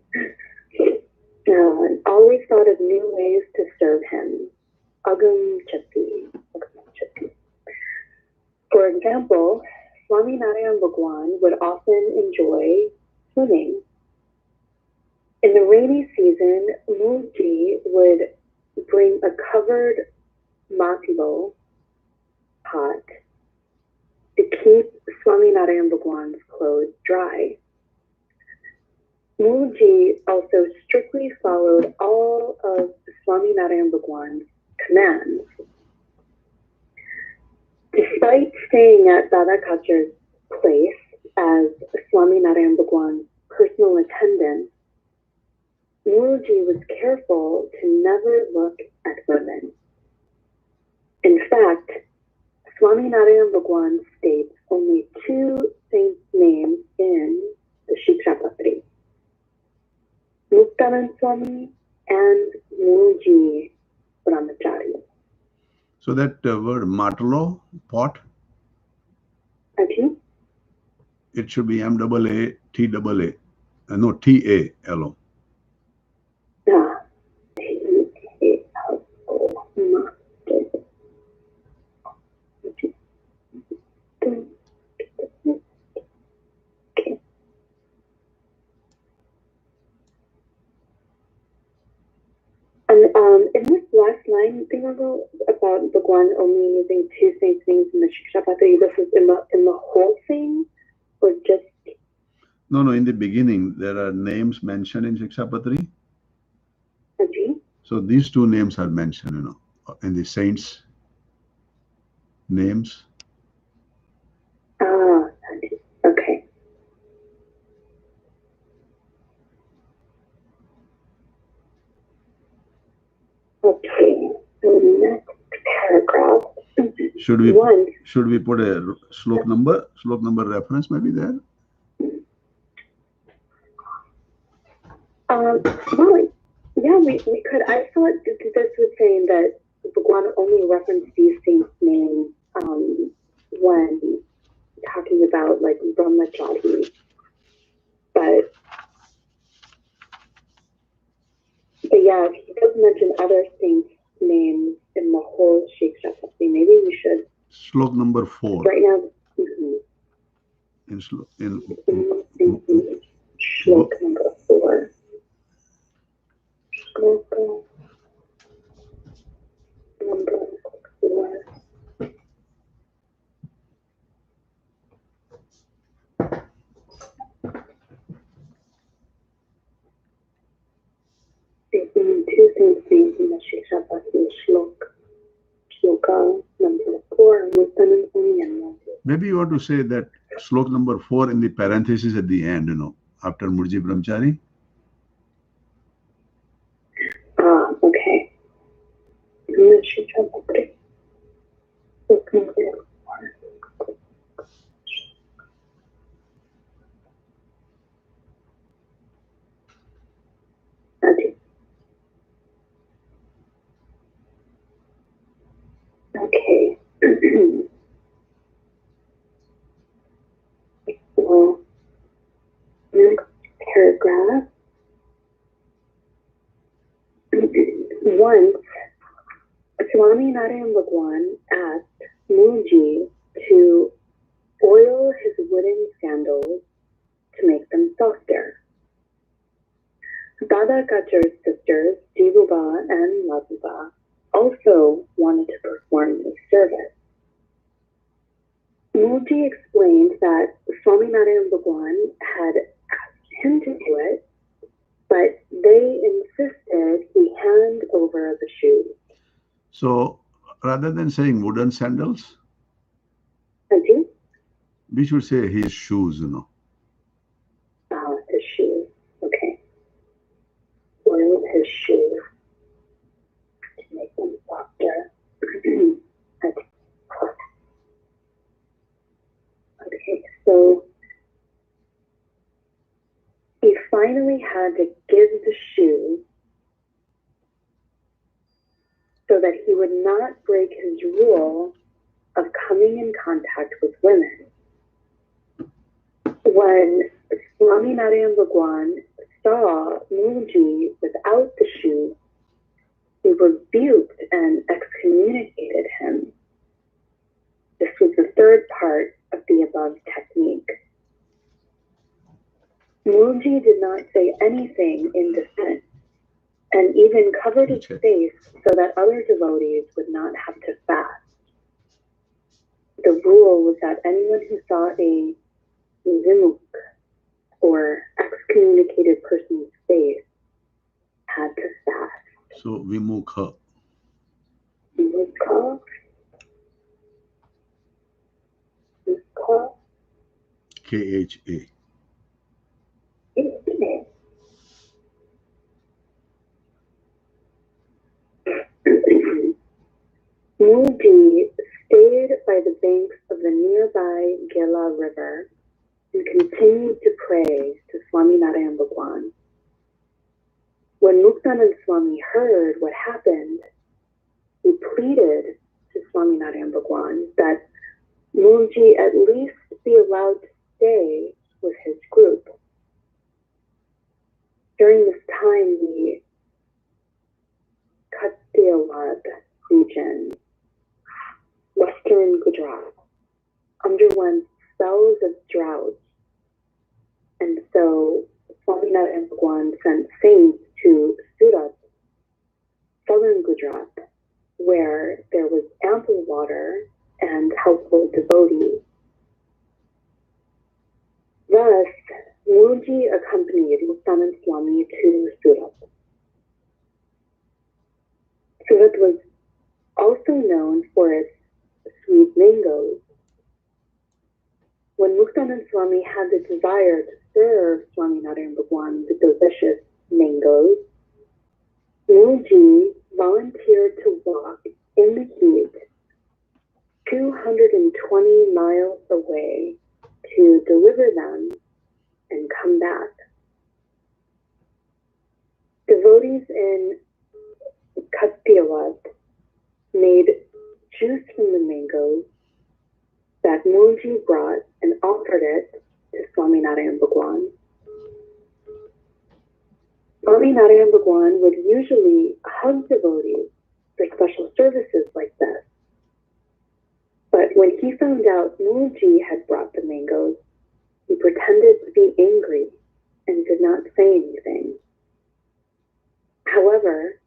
Always thought of new ways to serve him. Agam Chatti. For example, Swaminarayan Bhagwan would often enjoy swimming. In the rainy season, Muji would bring a covered matilo pot to keep Swaminarayan Bhagwan's clothes dry. Mulji also strictly followed all of Swaminarayan Bhagwan's commands. Despite staying at Dada Kachar's place as Swaminarayan Bhagwan's personal attendant, Mulji was careful to never look at women. In fact, Swaminarayan Bhagwan states only two saints' names in the Shikshapatri, Muktanand Swami and Mulji Brahmachari. So that word matalo, pot, Okay? it should be M-A-A-T-A-A. No, T-A-L-O. Ah. And in this last line, Dinkar, about Bhagwan only using two saints' names in the Shikshapatri, this is in the whole thing, or just? No, in the beginning, there are names mentioned in Shikshapatri. Okay. So these two names are mentioned, in the saints' names. Ah, okay. Okay, so next paragraph. Should we put a slok number reference maybe there? Well, yeah, we could. I thought this was saying that Bhagwan only referenced these saints' names when talking about like Brahmachari, but yeah, if he does mention other saints' names in the whole Shikshapatri, maybe we should. Slok number 4. Right now. In Slok number 4. Slok number 4. Two saints names in the Shikshapatri Shloka number 4. Maybe you want to say that slok number 4 in the parenthesis at the end, after Murji Brahmachari. Okay. Shikshapatri. Slok number 4. Okay. So, next paragraph. Once, Swaminarayan Bhagwan asked Muji to oil his wooden sandals to make them softer. Dada Kachar's sisters, Divuba and Madhuba, also wanted to perform this service. Muji explained that Swaminarayan Bhagwan had asked him to do it, but they insisted he hand over the shoes. So rather than saying wooden sandals, we should say his shoes, His shoes. Okay. Oiled his shoes to make them softer. Okay, so he finally had to give the shoes so that he would not break his rule of coming in contact with women. When Swaminarayan Bhagwan saw Muji without the shoes, he rebuked and excommunicated him. This was the third part of the above technique. Muji did not say anything in defense, and even covered his face so that other devotees would not have to fast. The rule was that anyone who saw a vimuk, or excommunication, communicated person's face had to fast. So vimukha. Mukha. Mukha. KHA. Yogi stayed by the banks of the nearby Gela River and continued to pray to Swaminarayan Bhagwan. When Muktanand Swami heard what happened, he pleaded to Swaminarayan Bhagwan that Moonji at least be allowed to stay with his group. During this time, the Kathiawad region, western Gujarat, underwent spells of drought, and so Swaminarayan Bhagwan sent saints to Surat, southern Gujarat, where there was ample water and helpful devotees. Thus, Moonji accompanied Muktanand Swami to Surat. Surat was also known for its sweet mangoes. When Muktanand Swami had the desire to serve Swaminarayan Bhagwan with delicious mangoes, Moonji volunteered to walk in the heat 220 miles away to deliver them and come back. Devotees in Kathiawad made juice from the mangoes that Moonji brought and offered it to Swaminarayan Bhagwan. Swaminarayan Bhagwan would usually hug devotees for special services like this. But when he found out Moonji had brought the mangoes, he pretended to be angry and did not say anything. However,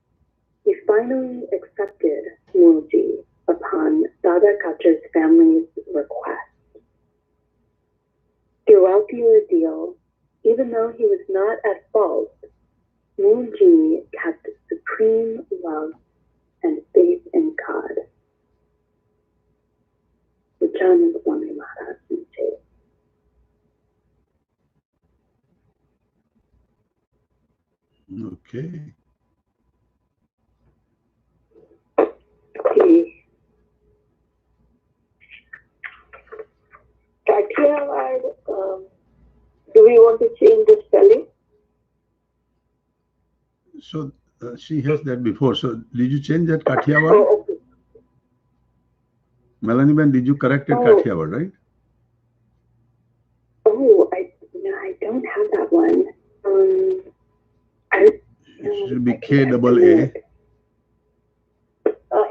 he finally accepted Moonji upon Dada Kacha's family's request. Throughout the ordeal, even though he was not at fault, Moonji kept supreme love and faith in God. Vijnana Swami Maharaj said. Okay. Kathiawad, do we want to change the spelling? So she has that before. So did you change that Kathiawad? Oh, okay. Melanie Ben, did you correct it Kathiawad, right? Oh, I don't have that one. It should be KAA.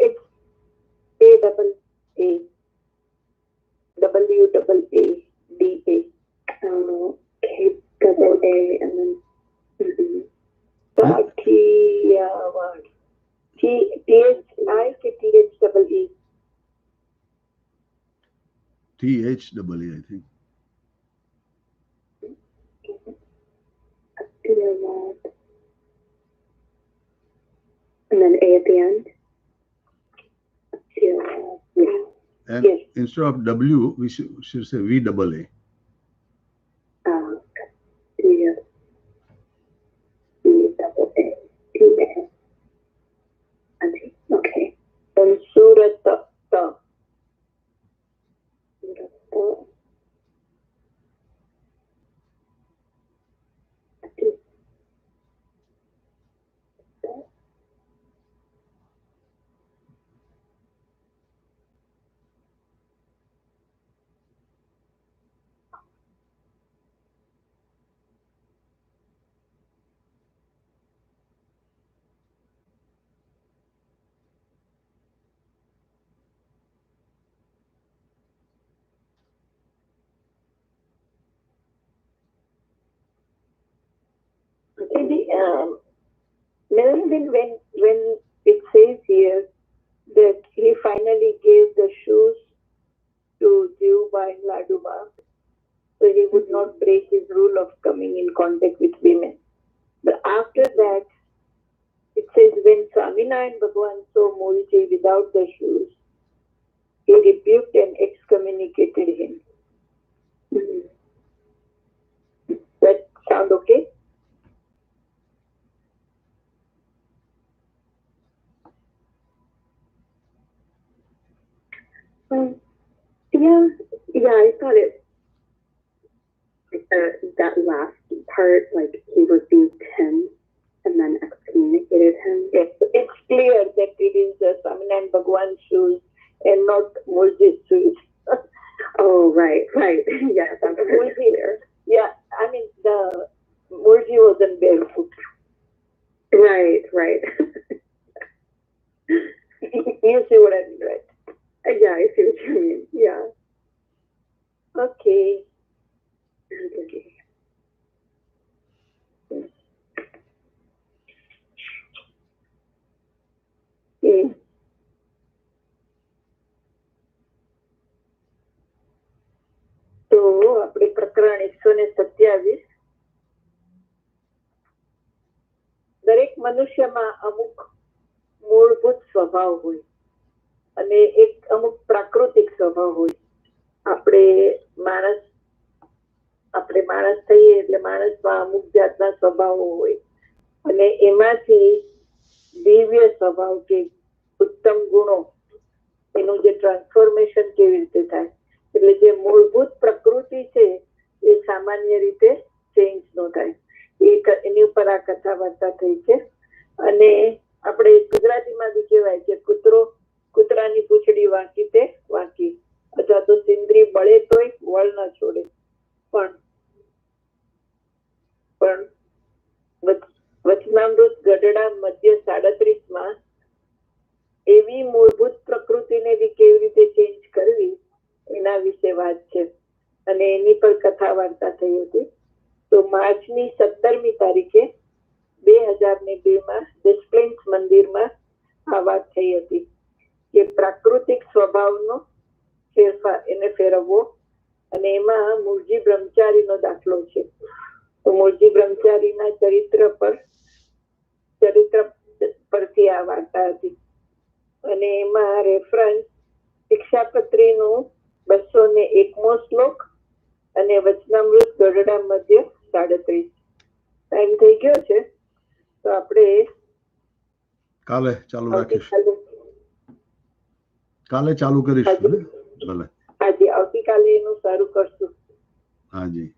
It's A-double-A. W-double-A-D-A. K-double-A and then Kathiawad. T-H-I ke T-H-double-E. THAA, I think. And then A at the end. And yes. Instead of W, we should say VAA. Yes. VAA. Okay. And Surat. When it says here that he finally gave the shoes to Jewbhai Laduma, so he would not break his rule of coming in contact with women. But after that, it says when Swaminarayan Bhagavan saw Mulji without the shoes, he rebuked and excommunicated him. That sound okay? Yeah, I thought it. That last part, like he rebuked him and then excommunicated him. Yes, it's clear that it is Swaminarayan Bhagavan's shoes and not Mulji's shoes. Oh, right. Yeah, that's very clear. Yeah, I mean, the Mulji wasn't barefoot. Right. You see what I mean, right? Yeah, I see what you mean. Yeah. Okay. તો આપણે પ્રકરણ 127 દરેક મનુષ્યમાં અમુક મૂળભૂત સ્વભાવ હોય અને એક અમુક પ્રાકૃતિક સ્વભાવ હોય. આપણે માણસ થઈએ એટલે માણસમાં અમુક જાતના સ્વભાવો હોય અને એમાંથી દિવ્ય સ્વભાવ કે ઉત્તમ ગુણો એનું જે ટ્રાન્સફોર્મેશન કેવી રીતે થાય, એટલે જે મૂળભૂત પ્રકૃતિ છે એ સામાન્ય રીતે ચેન્જ ન થાય. એની ઉપર આ કથા વાર્તા થઈ છે. અને આપણે ગુજરાતીમાં બી કહેવાય કે કૂતરાની પૂંછડી વાંકી તે વાંકી, અથવા તો સિંદરી બળે તોય વળ ન છોડે. પણ વચનામૃત ગઢડા મધ્ય 37 એવી મૂળભૂત પ્રકૃતિને બી કેવી રીતે ચેન્જ કરવી એના વિશે વાત છે અને એની પર કથા વાર્તા થઈ હતી. તો માર્ચની 17મી તારીખે 2002 ડિસ્પ્લેન્સ મંદિરમાં આ વાત થઈ હતી કે પ્રાકૃતિક સ્વભાવનો ફેરફાર એને ફેરવવો, અને એમાં મૂળજી બ્રહ્મચારીનો દાખલો છે. તો મૂળજી બ્રહ્મચારીના ચરિત્ર પરથી આ વાર્તા હતી. અને એમાં રેફરન્સ શિક્ષાપત્રીનું 201મો શ્લોક અને વચનામૃત ગઢડા મધ્ય 37. ટાઈમ થઈ ગયો છે તો આપણે કાલે ચાલુ કરીશું. ભલે, હાજી, આવતીકાલે એનું સારું કરશું. હાજી.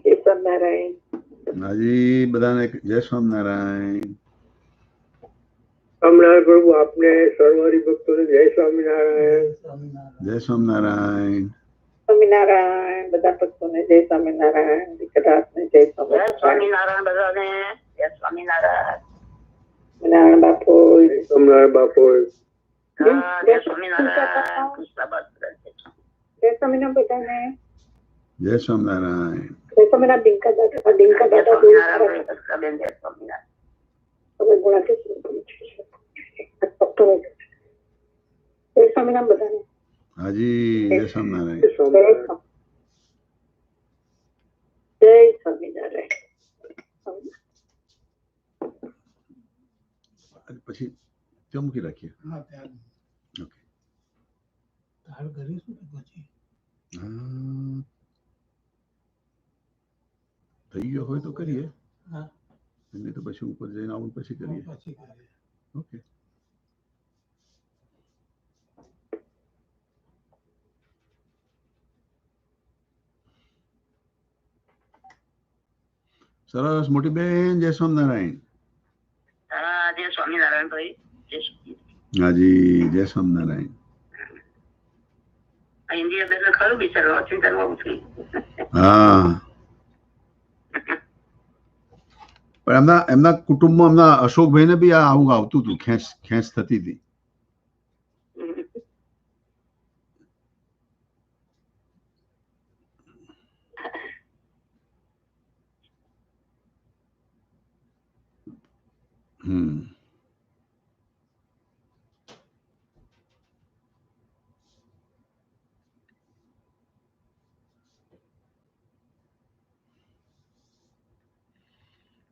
જય સ્વામિનારાયણ. હાજી, બધાને જય સ્વામિનારાયણ. સ્વામિનારાયણ પ્રભુ, આપને સર્વહરિ ભક્તોને જય સ્વામિનારાયણ. જય સ્વામિનારાયણ. સ્વામિનારાયણ બધા ભક્તોને જય સ્વામિનારાયણ. દીકરાને જય સ્વામિનારાયણ. બધાને જય સ્વામિનારાયણ. સ્વામિનારાયણ બાપુ. સ્વામિનારાયણ બાપુ. જય સ્વામિનારાયણ. જય સ્વામિનારાયણ બધાને. જય સ્વામિનારાયણ. જય સ્વામિનારાયણ. ડિંકર દાદા. ડિંકર દાદા. જય સ્વામિનારાયણ બધાને. હાજી, જય સ્વામિનારાયણ. જય સ્વામિનારાયણ. પછી ત્યાં મૂકી રાખીએ. ઓકે. થઈ ગયો હોય તો કરીએ, નહીં તો પછી ઉપર જઈને આવું પછી કરીએ. ઓકે. સરસ. મોટી બેન, જય સ્વામિનારાયણ. જય સ્વામિનારાયણ ભાઈ. હાજી, જય સ્વામિનારાયણ. હિન્દી એટલે ખરું બિચારો ચિંતન બહુ થઈ. હા, પણ એમના કુટુંબમાં એમના અશોકભાઈને બી આ આવું આવતું હતું, ખેંચ થતી હતી.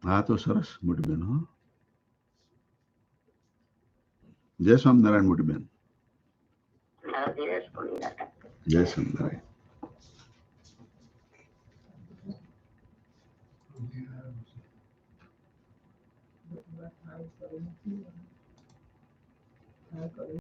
હા તો સરસ મોટી બેન. હા, જય સ્વામિનારાયણ મોટી બેન. જય સ્વામિનારાયણ.